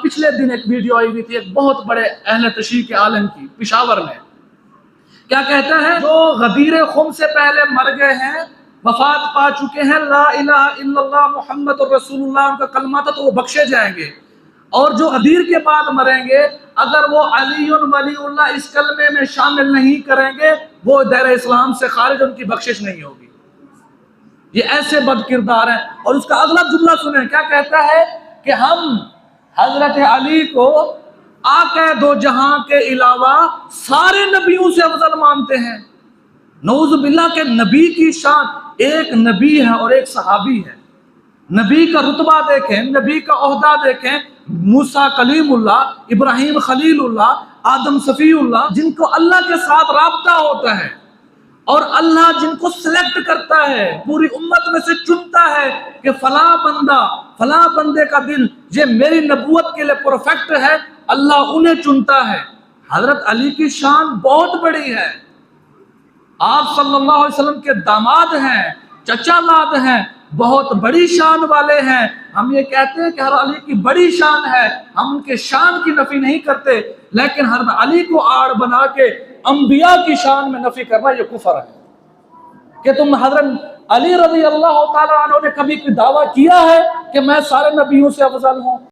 پچھلے دن ایک ویڈیو آئی ہوئی تھی ایک بہت بڑے اہل تشیع کے عالم کی پشاور میں، کیا کہتا ہے؟ جو غدیر خم سے پہلے مر گئے ہیں، وفات پا چکے ہیں، لا الہ الا اللہ محمد رسول اللہ ان کا کلمہ تھا، تو وہ بخشے جائیں گے، اور جو غدیر کے بعد مریں گے اگر وہ علی ولی اللہ اس کلمے میں شامل نہیں کریں گے وہ دائرہ اسلام سے خارج، ان کی بخشش نہیں ہوگی۔ یہ ایسے بد کردار ہیں۔ اور اس کا اگلا جملہ سنیں، کیا کہتا ہے کہ ہم حضرت علی کو آقا دو جہاں کے علاوہ سارے نبیوں سے افضل مانتے ہیں۔ نعوذ باللہ کہ نبی کی شان، ایک نبی ہے اور ایک صحابی ہے، نبی کا رتبہ دیکھیں، نبی کا عہدہ دیکھیں، موسیٰ کلیم اللہ، ابراہیم خلیل اللہ، آدم صفی اللہ، جن کو اللہ کے ساتھ رابطہ ہوتا ہے، اور اللہ جن کو سلیکٹ کرتا ہے، پوری امت میں سے چنتا ہے کہ فلاں بندے کا دل یہ میری نبوت کے لیے پرفیکٹ ہے، اللہ انہیں چنتا ہے۔ حضرت علی کی شان بہت بڑی ہے، آپ صلی اللہ علیہ وسلم کے داماد ہیں، چچا لاد ہیں، بہت بڑی شان والے ہیں۔ ہم یہ کہتے ہیں کہ حضرت علی کی بڑی شان ہے، ہم ان کے شان کی نفی نہیں کرتے، لیکن حضرت علی کو آڑ بنا کے انبیاء کی شان میں نفی کرنا یہ کفر ہے۔ کہ تم حضرت علی رضی اللہ تعالیٰ عنہ نے کبھی کوئی دعویٰ کیا ہے کہ میں سارے نبیوں سے افضل ہوں؟